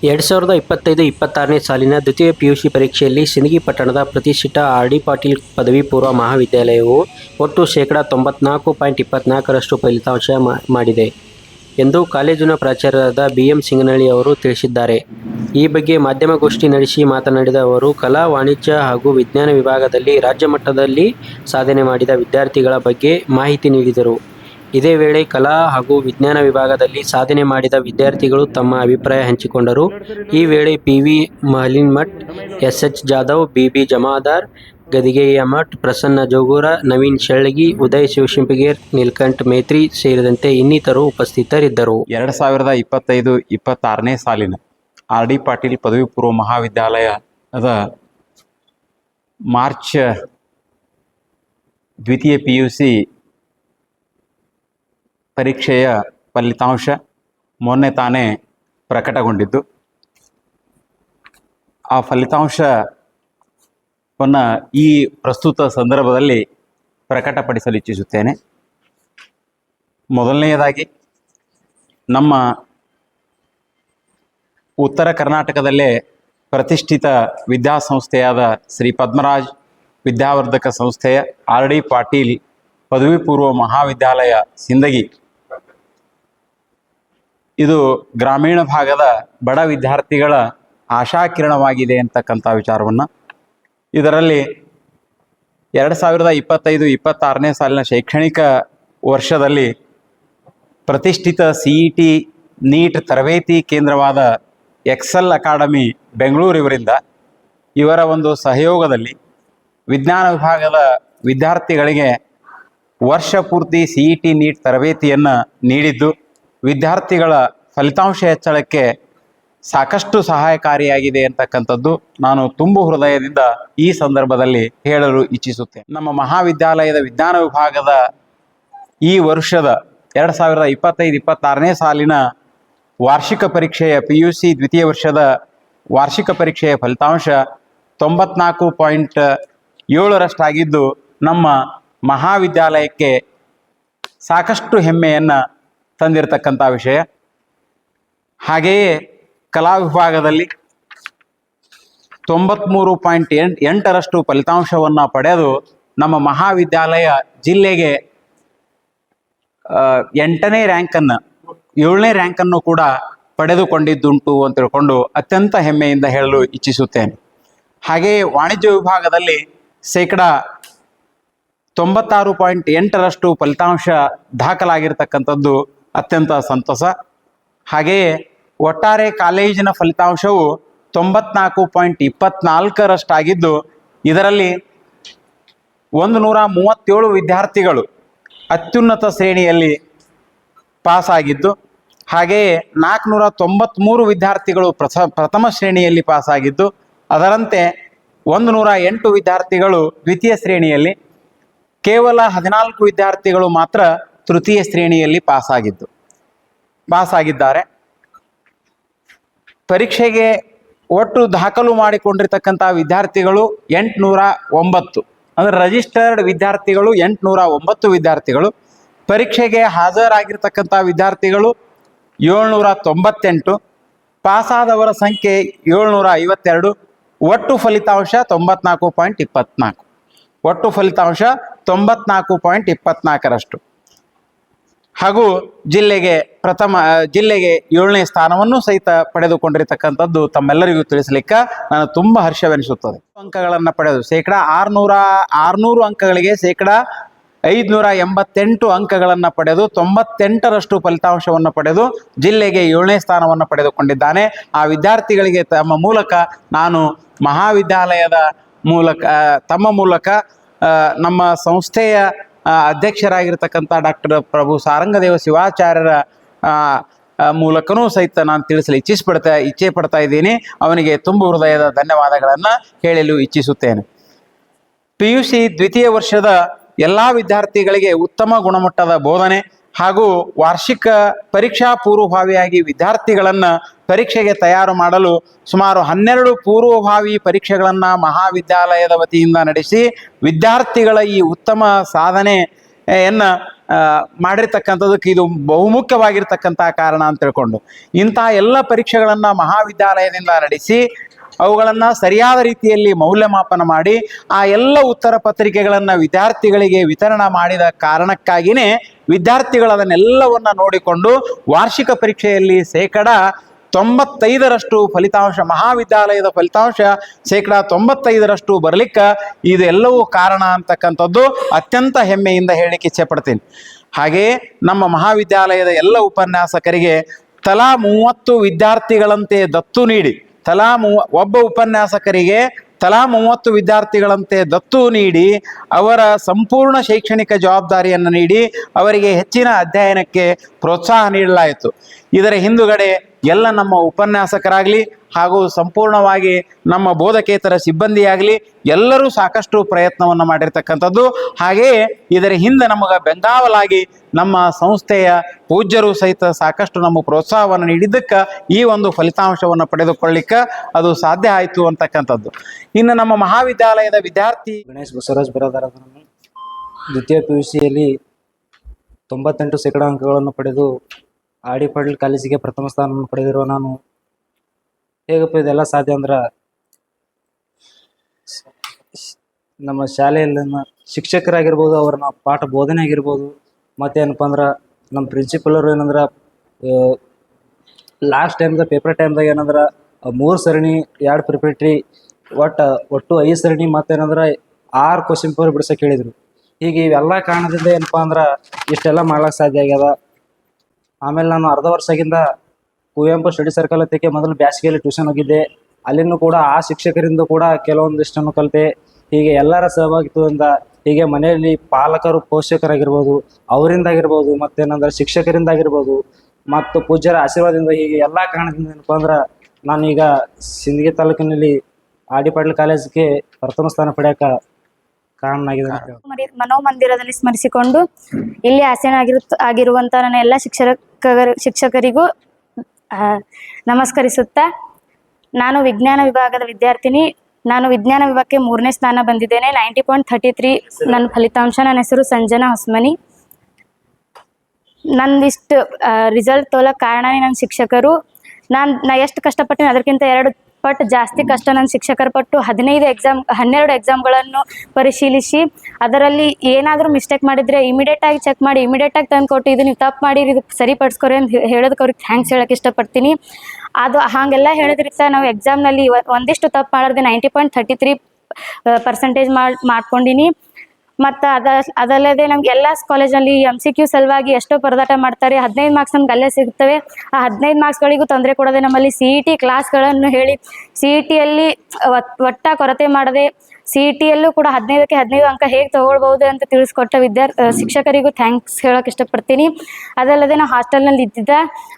2025-26ನೇ ಸಾಲಿನ ದ್ವಿತೀಯ ಪಿಯುಸಿ ಪರೀಕ್ಷೆಯಲ್ಲಿ ಸಿಂದಗಿ ಪಟ್ಟಣದ ಪ್ರತಿಷ್ಠಿತ ಆರ್ ಡಿ ಪಾಟೀಲ್ ಪದವಿ ಪೂರ್ವ ಮಹಾವಿದ್ಯಾಲಯವು ಒಟ್ಟು ಶೇಕಡಾ 94.24ರಷ್ಟು ಫಲಿತಾಂಶ ಮಾಡಿದೆ ಎಂದು ಕಾಲೇಜಿನ ಪ್ರಾಚಾರ್ಯರಾದ BM ಸಿಂಗನಳ್ಳಿ ಅವರು ತಿಳಿಸಿದ್ದಾರೆ. ಈ ಬಗ್ಗೆ ಮಾಧ್ಯಮಗೋಷ್ಠಿ ನಡೆಸಿ ಮಾತನಾಡಿದ ಅವರು, ಕಲಾ, ವಾಣಿಜ್ಯ ಹಾಗೂ ವಿಜ್ಞಾನ ವಿಭಾಗದಲ್ಲಿ ರಾಜ್ಯ ಮಟ್ಟದಲ್ಲಿ ಸಾಧನೆ ಮಾಡಿದ ವಿದ್ಯಾರ್ಥಿಗಳ ಬಗ್ಗೆ ಮಾಹಿತಿ ನೀಡಿದರು. ಇದೇ ವೇಳೆ ಕಲಾ ಹಾಗೂ ವಿಜ್ಞಾನ ವಿಭಾಗದಲ್ಲಿ ಸಾಧನೆ ಮಾಡಿದ ವಿದ್ಯಾರ್ಥಿಗಳು ತಮ್ಮ ಅಭಿಪ್ರಾಯ ಹಂಚಿಕೊಂಡರು. ಈ ವೇಳೆ PV ಮಹಲಿನ್ಮಠ್, SH Jadhav, BB Jamadar, ಗದಿಗೆಯ Math, Prasanna ಜೋಗೂರ, Naveen ಶೆಳ್ಗಿ, Uday ಶಿವಶಿಂಪಗೇರ್, Neelakantha Metri ಸೇರಿದಂತೆ ಇನ್ನಿತರರು ಉಪಸ್ಥಿತರಿದ್ದರು. 2025-26ನೇ ಸಾಲಿನ ಆರ್ ಡಿ ಪಾಟೀಲ್ ಪದವಿ ಪೂರ್ವ ಮಹಾವಿದ್ಯಾಲಯದ ಮಾರ್ಚ್ ದ್ವಿತೀಯ PUC ಪರೀಕ್ಷೆಯ ಫಲಿತಾಂಶ ಮೊನ್ನೆ ತಾನೇ ಪ್ರಕಟಗೊಂಡಿದ್ದು, ಆ ಫಲಿತಾಂಶವನ್ನು ಈ ಪ್ರಸ್ತುತ ಸಂದರ್ಭದಲ್ಲಿ ಪ್ರಕಟಪಡಿಸಲು ಇಚ್ಛಿಸುತ್ತೇನೆ. ಮೊದಲನೆಯದಾಗಿ, ನಮ್ಮ ಉತ್ತರ ಕರ್ನಾಟಕದಲ್ಲೇ ಪ್ರತಿಷ್ಠಿತ ವಿದ್ಯಾಸಂಸ್ಥೆಯಾದ ಶ್ರೀ ಪದ್ಮರಾಜ್ ವಿದ್ಯಾವರ್ಧಕ ಸಂಸ್ಥೆಯ ಆರ್ ಡಿ ಪಾಟೀಲ್ ಪದವಿ ಪೂರ್ವ ಮಹಾವಿದ್ಯಾಲಯ ಸಿಂದಗಿ, ಇದು ಗ್ರಾಮೀಣ ಭಾಗದ ಬಡ ವಿದ್ಯಾರ್ಥಿಗಳ ಆಶಾಕಿರಣವಾಗಿದೆ ಅಂತಕ್ಕಂಥ ವಿಚಾರವನ್ನು, ಇದರಲ್ಲಿ 2025-26ನೇ ಸಾಲಿನ ಶೈಕ್ಷಣಿಕ ವರ್ಷದಲ್ಲಿ ಪ್ರತಿಷ್ಠಿತ CET ನೀಟ್ ತರಬೇತಿ ಕೇಂದ್ರವಾದ ಎಕ್ಸೆಲ್ ಅಕಾಡೆಮಿ ಬೆಂಗಳೂರು ಇವರ ಒಂದು ಸಹಯೋಗದಲ್ಲಿ ವಿಜ್ಞಾನ ವಿಭಾಗದ ವಿದ್ಯಾರ್ಥಿಗಳಿಗೆ ವರ್ಷ ಪೂರ್ತಿ CET ನೀಟ್ ತರಬೇತಿಯನ್ನು ನೀಡಿದ್ದು, ವಿದ್ಯಾರ್ಥಿಗಳ ಫಲಿತಾಂಶ ಹೆಚ್ಚಳಕ್ಕೆ ಸಾಕಷ್ಟು ಸಹಾಯಕಾರಿಯಾಗಿದೆ ಅಂತಕ್ಕಂಥದ್ದು ನಾನು ತುಂಬು ಹೃದಯದಿಂದ ಈ ಸಂದರ್ಭದಲ್ಲಿ ಹೇಳಲು ಇಚ್ಛಿಸುತ್ತೇನೆ. ನಮ್ಮ ಮಹಾವಿದ್ಯಾಲಯದ ವಿಜ್ಞಾನ ವಿಭಾಗದ ಈ ವರ್ಷದ 2025-26ನೇ ಸಾಲಿನ ವಾರ್ಷಿಕ ಪರೀಕ್ಷೆಯ PUC ದ್ವಿತೀಯ ವರ್ಷದ ವಾರ್ಷಿಕ ಪರೀಕ್ಷೆಯ ಫಲಿತಾಂಶ 94.7ರಷ್ಟಾಗಿದ್ದು, ನಮ್ಮ ಮಹಾವಿದ್ಯಾಲಯಕ್ಕೆ ಸಾಕಷ್ಟು ಹೆಮ್ಮೆಯನ್ನು ತಂದಿರತಕ್ಕಂಥ ವಿಷಯ. ಹಾಗೆಯೇ ಕಲಾ ವಿಭಾಗದಲ್ಲಿ 93.8ರಷ್ಟು ಫಲಿತಾಂಶವನ್ನು ಪಡೆದು ನಮ್ಮ ಮಹಾವಿದ್ಯಾಲಯ ಜಿಲ್ಲೆಗೆ 8ನೇ ರ್ಯಾಂಕನ್ನು 7ನೇ ರ್ಯಾಂಕನ್ನು ಕೂಡ ಪಡೆದುಕೊಂಡಿದ್ದುಂಟು ಅಂತ ತಿಳ್ಕೊಂಡು ಅತ್ಯಂತ ಹೆಮ್ಮೆಯಿಂದ ಹೇಳಲು ಇಚ್ಛಿಸುತ್ತೇನೆ. ಹಾಗೆಯೇ ವಾಣಿಜ್ಯ ವಿಭಾಗದಲ್ಲಿ ಶೇಕಡಾ 96.8ರಷ್ಟು ಫಲಿತಾಂಶ ದಾಖಲಾಗಿರ್ತಕ್ಕಂಥದ್ದು ಅತ್ಯಂತ ಸಂತಸ. ಹಾಗೆಯೇ ಒಟ್ಟಾರೆ ಕಾಲೇಜಿನ ಫಲಿತಾಂಶವು 94.24ರಷ್ಟಾಗಿದ್ದು, ಇದರಲ್ಲಿ 137 ವಿದ್ಯಾರ್ಥಿಗಳು ಅತ್ಯುನ್ನತ ಶ್ರೇಣಿಯಲ್ಲಿ ಪಾಸಾಗಿದ್ದು, ಹಾಗೆಯೇ 493 ವಿದ್ಯಾರ್ಥಿಗಳು ಪ್ರಥಮ ಶ್ರೇಣಿಯಲ್ಲಿ ಪಾಸಾಗಿದ್ದು, ಅದರಂತೆ 108 ವಿದ್ಯಾರ್ಥಿಗಳು ದ್ವಿತೀಯ ಶ್ರೇಣಿಯಲ್ಲಿ, ಕೇವಲ 14 ವಿದ್ಯಾರ್ಥಿಗಳು ಮಾತ್ರ ತೃತೀಯ ಶ್ರೇಣಿಯಲ್ಲಿ ಪಾಸಾಗಿದ್ದಾರೆ. ಪರೀಕ್ಷೆಗೆ ಒಟ್ಟು ದಾಖಲು ಮಾಡಿಕೊಂಡಿರ್ತಕ್ಕಂಥ ವಿದ್ಯಾರ್ಥಿಗಳು 809, ಅಂದರೆ ರಿಜಿಸ್ಟರ್ಡ್ ವಿದ್ಯಾರ್ಥಿಗಳು 809 ವಿದ್ಯಾರ್ಥಿಗಳು. ಪರೀಕ್ಷೆಗೆ ಹಾಜರಾಗಿರ್ತಕ್ಕಂಥ ವಿದ್ಯಾರ್ಥಿಗಳು 798, ಪಾಸಾದವರ ಸಂಖ್ಯೆ 752. ಒಟ್ಟು ಫಲಿತಾಂಶ 94.24, ಒಟ್ಟು ಫಲಿತಾಂಶ 94.24ರಷ್ಟು. ಹಾಗೂ ಜಿಲ್ಲೆಗೆ 7ನೇ ಸ್ಥಾನವನ್ನು ಸಹಿತ ಪಡೆದುಕೊಂಡಿರ್ತಕ್ಕಂಥದ್ದು ತಮ್ಮೆಲ್ಲರಿಗೂ ತಿಳಿಸಲಿಕ್ಕೆ ನಾನು ತುಂಬ ಹರ್ಷವೆನಿಸುತ್ತದೆ. ಅಂಕಗಳನ್ನು ಪಡೆದು ಶೇಕಡಾ 600 ಅಂಕಗಳಿಗೆ ಶೇಕಡಾ 588 ಅಂಕಗಳನ್ನು ಪಡೆದು 98ರಷ್ಟು ಫಲಿತಾಂಶವನ್ನು ಪಡೆದು ಜಿಲ್ಲೆಗೆ 7ನೇ ಸ್ಥಾನವನ್ನು ಪಡೆದುಕೊಂಡಿದ್ದಾನೆ. ಆ ವಿದ್ಯಾರ್ಥಿಗಳಿಗೆ ತಮ್ಮ ಮೂಲಕ ನಾನು ಮಹಾವಿದ್ಯಾಲಯದ ತಮ್ಮ ಮೂಲಕ ನಮ್ಮ ಸಂಸ್ಥೆಯ ಅಧ್ಯಕ್ಷರಾಗಿರ್ತಕ್ಕಂಥ ಡಾಕ್ಟರ್ ಪ್ರಭು ಸಾರಂಗದೇವ ಶಿವಾಚಾರ್ಯರ ಮೂಲಕನೂ ಸಹಿತ ನಾನು ತಿಳಿಸಲು ಇಚ್ಛೆ ಪಡ್ತಾ ಇದ್ದೀನಿ. ಅವನಿಗೆ ತುಂಬ ಹೃದಯದ ಧನ್ಯವಾದಗಳನ್ನು ಹೇಳಲು ಇಚ್ಛಿಸುತ್ತೇನೆ. PUC ದ್ವಿತೀಯ ವರ್ಷದ ಎಲ್ಲ ವಿದ್ಯಾರ್ಥಿಗಳಿಗೆ ಉತ್ತಮ ಗುಣಮಟ್ಟದ ಬೋಧನೆ ಹಾಗೂ ವಾರ್ಷಿಕ ಪರೀಕ್ಷಾ ಪೂರ್ವಭಾವಿಯಾಗಿ ವಿದ್ಯಾರ್ಥಿಗಳನ್ನು ಪರೀಕ್ಷೆಗೆ ತಯಾರು ಮಾಡಲು ಸುಮಾರು 12 ಪೂರ್ವಭಾವಿ ಪರೀಕ್ಷೆಗಳನ್ನು ಮಹಾವಿದ್ಯಾಲಯದ ವತಿಯಿಂದ ನಡೆಸಿ ವಿದ್ಯಾರ್ಥಿಗಳ ಈ ಉತ್ತಮ ಸಾಧನೆಯನ್ನು ಮಾಡಿರ್ತಕ್ಕಂಥದಕ್ಕೆ ಇದು ಬಹುಮುಖ್ಯವಾಗಿರ್ತಕ್ಕಂಥ ಕಾರಣ ಅಂತ ತಿಳ್ಕೊಂಡು ಇಂತಹ ಎಲ್ಲ ಪರೀಕ್ಷೆಗಳನ್ನು ಮಹಾವಿದ್ಯಾಲಯದಿಂದ ನಡೆಸಿ ಅವುಗಳನ್ನು ಸರಿಯಾದ ರೀತಿಯಲ್ಲಿ ಮೌಲ್ಯಮಾಪನ ಮಾಡಿ ಆ ಎಲ್ಲ ಉತ್ತರ ಪತ್ರಿಕೆಗಳನ್ನು ವಿದ್ಯಾರ್ಥಿಗಳಿಗೆ ವಿತರಣೆ ಮಾಡಿದ ಕಾರಣಕ್ಕಾಗಿಯೇ ವಿದ್ಯಾರ್ಥಿಗಳು ಅದನ್ನೆಲ್ಲವನ್ನು ನೋಡಿಕೊಂಡು ವಾರ್ಷಿಕ ಪರೀಕ್ಷೆಯಲ್ಲಿ 95% ಫಲಿತಾಂಶ, ಮಹಾವಿದ್ಯಾಲಯದ ಫಲಿತಾಂಶ 95% ಬರಲಿಕ್ಕೆ ಇದೆಲ್ಲವೂ ಕಾರಣ ಅಂತಕ್ಕಂಥದ್ದು ಅತ್ಯಂತ ಹೆಮ್ಮೆಯಿಂದ ಹೇಳಲಿಕ್ಕೆ ಇಚ್ಛೆಪಡ್ತೀನಿ. ಹಾಗೆಯೇ ನಮ್ಮ ಮಹಾವಿದ್ಯಾಲಯದ ಎಲ್ಲ ಉಪನ್ಯಾಸಕರಿಗೆ ತಲಾ 30 ವಿದ್ಯಾರ್ಥಿಗಳಂತೆ ದತ್ತು ನೀಡಿ ಒಬ್ಬ ಉಪನ್ಯಾಸಕರಿಗೆ ತಲಾ 30 ವಿದ್ಯಾರ್ಥಿಗಳಂತೆ ದತ್ತು ನೀಡಿ ಅವರ ಸಂಪೂರ್ಣ ಶೈಕ್ಷಣಿಕ ಜವಾಬ್ದಾರಿಯನ್ನು ನೀಡಿ ಅವರಿಗೆ ಹೆಚ್ಚಿನ ಅಧ್ಯಯನಕ್ಕೆ ಪ್ರೋತ್ಸಾಹ ನೀಡಲಾಯಿತು. ಇದರ ಹಿಂದುಗಡೆ ಎಲ್ಲ ನಮ್ಮ ಉಪನ್ಯಾಸಕರಾಗಲಿ ಹಾಗೂ ಸಂಪೂರ್ಣವಾಗಿ ನಮ್ಮ ಬೋಧಕೇತರ ಸಿಬ್ಬಂದಿಯಾಗಲಿ ಎಲ್ಲರೂ ಸಾಕಷ್ಟು ಪ್ರಯತ್ನವನ್ನು ಮಾಡಿರ್ತಕ್ಕಂಥದ್ದು. ಹಾಗೆಯೇ ಇದರ ಹಿಂದೆ ನಮಗೆ ಬೆಂಗಾವಲಾಗಿ ನಮ್ಮ ಸಂಸ್ಥೆಯ ಪೂಜ್ಯರು ಸಹಿತ ಸಾಕಷ್ಟು ನಮ್ಮ ಪ್ರೋತ್ಸಾಹವನ್ನು ನೀಡಿದ್ದಕ್ಕೆ ಈ ಒಂದು ಫಲಿತಾಂಶವನ್ನು ಪಡೆದುಕೊಳ್ಳಿಕ್ಕೆ ಅದು ಸಾಧ್ಯ ಆಯಿತು ಅಂತಕ್ಕಂಥದ್ದು. ಇನ್ನು ನಮ್ಮ ಮಹಾವಿದ್ಯಾಲಯದ ವಿದ್ಯಾರ್ಥಿ ಗಣೇಶ್ ಬಸವರಾಜ್ ಬಿರಾದಾರರನ್ನು ದ್ವಿತೀಯ PUCಯಲ್ಲಿ 98% ಅಂಕಗಳನ್ನು ಪಡೆದು ಆರ್ ಡಿ ಪಾಟೀಲ್ ಕಾಲೇಜಿಗೆ ಪ್ರಥಮ ಸ್ಥಾನವನ್ನು ಪಡೆದಿರುವ ನಾನು ಹೇಗಪ್ಪ ಇದೆಲ್ಲ ಸಾಧ್ಯ ಅಂದ್ರೆ ನಮ್ಮ ಶಾಲೆಯಲ್ಲಿ ಶಿಕ್ಷಕರಾಗಿರ್ಬೋದು, ಅವ್ರನ್ನ ಪಾಠ ಬೋಧನೆ ಆಗಿರ್ಬೋದು, ಮತ್ತೇನಪ್ಪ ಅಂದ್ರೆ ನಮ್ಮ ಪ್ರಿನ್ಸಿಪಲರು ಏನಂದ್ರೆ ಲಾಸ್ಟ್ ಟೈಮ್ದಾಗ ಪೇಪರ್ ಟೈಮ್ದಾಗ ಏನಂದ್ರೆ 3 ಸರಣಿ 2 ಪ್ರಿಪೇಟ್ರಿ ಒಟ್ಟು 5 ಸರಣಿ ಮತ್ತೇನಂದ್ರೆ 6 ಕ್ವಶನ್ ಪೇಪರ್ ಬಿಡ್ಸಕ್ಕೆ ಹೇಳಿದರು. ಹೀಗೆ ಇವೆಲ್ಲ ಕಾರಣದಿಂದ ಏನಪ್ಪ ಅಂದ್ರೆ ಇಷ್ಟೆಲ್ಲ ಮಾಡ್ಲಿಕ್ಕೆ ಸಾಧ್ಯ ಆಗ್ಯದ. ಆಮೇಲೆ ನಾನು ಅರ್ಧ ವರ್ಷದಿಂದ ಕುವೆಂಪು ಸ್ಟಡಿ ಸರ್ಕಲ್ ಹತ್ತಕ್ಕೆ ಮೊದಲು ಬ್ಯಾಸಿಗೆಯಲ್ಲಿ ಟ್ಯೂಷನ್ ಹೋಗಿದ್ದೆ. ಅಲ್ಲಿನೂ ಕೂಡ ಆ ಶಿಕ್ಷಕರಿಂದ ಕೂಡ ಕೆಲವೊಂದಿಷ್ಟನ್ನು ಕಲಿತೆ. ಹೀಗೆ ಎಲ್ಲರ ಸಹಭಾಗಿತ್ವದಿಂದ ಹೀಗೆ ಮನೆಯಲ್ಲಿ ಪಾಲಕರು ಪೋಷಕರಾಗಿರ್ಬೋದು, ಅವರಿಂದಾಗಿರ್ಬೋದು, ಮತ್ತೇನಂದ್ರೆ ಶಿಕ್ಷಕರಿಂದಾಗಿರ್ಬೋದು, ಮತ್ತು ಪೂಜ್ಯರ ಆಶೀರ್ವಾದದಿಂದ ಹೀಗೆ ಎಲ್ಲ ಕಾರಣದಿಂದ ಏನಪ್ಪ ಅಂದ್ರೆ ನಾನೀಗ ಸಿಂದಗಿ ತಾಲೂಕಿನಲ್ಲಿ ಆರ್ ಡಿ ಪಾಟೀಲ್ ಕಾಲೇಜಿಗೆ ಪ್ರಥಮ ಸ್ಥಾನ ಪಡೆಯೋಕೆ ಕಾರಣನಾಗಿದೆ ಅಂತ ಹೇಳಿ ಮನೋಮಂದಿರದಲ್ಲಿ ಸ್ಮರಿಸಿಕೊಂಡು ಇಲ್ಲಿ ಆಗಿರುವಂತ ನನ್ನ ಎಲ್ಲ ಶಿಕ್ಷಕರಿಗೂ ನಮಸ್ಕರಿಸುತ್ತಾ, ನಾನು ವಿಜ್ಞಾನ ವಿಭಾಗದ ವಿದ್ಯಾರ್ಥಿನಿ. ನಾನು ವಿಜ್ಞಾನ ವಿಭಾಗಕ್ಕೆ 3ನೇ ಸ್ಥಾನ ಬಂದಿದ್ದೇನೆ. 90.33 ನನ್ನ ಫಲಿತಾಂಶ. ನನ್ನ ಹೆಸರು ಸಂಜನಾ ಹೊಸ್ಮನಿ. ನಂದಿಷ್ಟು ರಿಸಲ್ಟ್ ತೋಲಕ್ಕೆ ಕಾರಣನೇ ನನ್ನ ಶಿಕ್ಷಕರು. ನಾ ಎಷ್ಟು ಕಷ್ಟಪಟ್ಟಿನಿ ಅದಕ್ಕಿಂತ 2 ಪಟ್ಟು ಜಾಸ್ತಿ ಕಷ್ಟ ನನ್ನ ಶಿಕ್ಷಕರ ಪಟ್ಟು 12 ಎಕ್ಸಾಮ್ಗಳನ್ನು ಪರಿಶೀಲಿಸಿ ಅದರಲ್ಲಿ ಏನಾದರೂ ಮಿಸ್ಟೇಕ್ ಮಾಡಿದರೆ ಇಮಿಡಿಯೇಟಾಗಿ ಚೆಕ್ ಮಾಡಿ ಇಮಿಡಿಯೇಟಾಗಿ ತಂದು ಕೊಟ್ಟು ಇದು ನೀವು ತಪ್ಪು ಮಾಡಿ ಇದು ಸರಿಪಡಿಸ್ಕೊರಿ ಅಂತ ಹೇಳೋದಕ್ಕೆ ಅವ್ರಿಗೆ ಥ್ಯಾಂಕ್ಸ್ ಹೇಳೋಕ್ಕೆ ಇಷ್ಟಪಡ್ತೀನಿ. ಅದು ಹಾಗೆಲ್ಲ ಹೇಳಿದ್ರಿಂದ ನಾವು ಎಕ್ಸಾಮ್ನಲ್ಲಿ ಒಂದಿಷ್ಟು ತಪ್ಪು ಮಾಡಿದ್ರೆ 90.33% ಮಾಡ್ಕೊಂಡಿನಿ. ಮತ್ತು ಅದಲ್ಲದೆ ನಮ್ಗೆ ಎಲ್ಲ ಕಾಲೇಜಲ್ಲಿ MCQ ಸಲುವಾಗಿ ಎಷ್ಟೋ ಪರದಾಟ ಮಾಡ್ತಾರೆ. 15 ಮಾರ್ಕ್ಸ್ ನಮ್ಗೆ ಅಲ್ಲೇ ಸಿಗ್ತವೆ. ಆ 15 ಮಾರ್ಕ್ಸ್ಗಳಿಗೂ ತೊಂದರೆ ಕೊಡದೆ ನಮ್ಮಲ್ಲಿ CET ಕ್ಲಾಸ್ಗಳನ್ನು ಹೇಳಿ CETಯಲ್ಲಿ ಒಟ್ಟ ಕೊರತೆ ಮಾಡದೆ CETಯಲ್ಲೂ ಕೂಡ 15ಕ್ಕೆ 15 ಅಂಕ ಹೇಗೆ ತೊಗೊಳ್ಬೋದು ಅಂತ ತಿಳಿಸ್ಕೊಟ್ಟ ಶಿಕ್ಷಕರಿಗೂ ಥ್ಯಾಂಕ್ಸ್ ಹೇಳೋಕೆ ಇಷ್ಟಪಡ್ತೀನಿ. ಅದಲ್ಲದೆ ನಾವು ಹಾಸ್ಟೆಲ್ನಲ್ಲಿ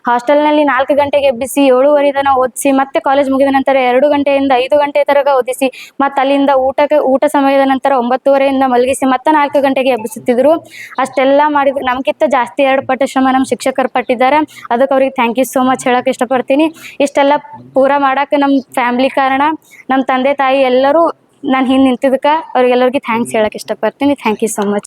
ಹಾಸ್ಟೆಲ್ನಲ್ಲಿ 4 ಗಂಟೆಗೆ ಎಬ್ಬಿಸಿ 7:30 ತನಕ ಓದಿಸಿ, ಮತ್ತೆ ಕಾಲೇಜ್ ಮುಗಿದ ನಂತರ 2 ಗಂಟೆಯಿಂದ 5 ಗಂಟೆ ತನಕ ಓದಿಸಿ, ಮತ್ತು ಅಲ್ಲಿಂದ ಊಟ ಸಮಯದ ನಂತರ 9:30ಯಿಂದ ಮಲಗಿಸಿ ಮತ್ತೆ 4 ಗಂಟೆಗೆ ಎಬ್ಬಿಸುತ್ತಿದ್ರು. ಅಷ್ಟೆಲ್ಲ ಮಾಡಿದ್ರು. ನಮ್ಗಿಂತ ಜಾಸ್ತಿ 2 ಪಟ್ಟು ಶ್ರಮ ನಮ್ಮ ಶಿಕ್ಷಕರು ಪಟ್ಟಿದ್ದಾರೆ. ಅದಕ್ಕೆ ಅವ್ರಿಗೆ ಥ್ಯಾಂಕ್ ಯು ಸೋ ಮಚ್ ಹೇಳೋಕೆ ಇಷ್ಟಪಡ್ತೀನಿ. ಇಷ್ಟೆಲ್ಲ ಪೂರ ಮಾಡೋಕೆ ನಮ್ಮ ಫ್ಯಾಮ್ಲಿ ಕಾರಣ, ನಮ್ಮ ತಂದೆ ತಾಯಿ ಎಲ್ಲರೂ ನಾನು ಹಿಂದೆ ನಿಂತಿದ್ದಕ್ಕೆ ಅವ್ರಿಗೆಲ್ಲರಿಗೂ ಥ್ಯಾಂಕ್ಸ್ ಹೇಳೋಕೆ ಇಷ್ಟಪಡ್ತೀನಿ. Thank you so much.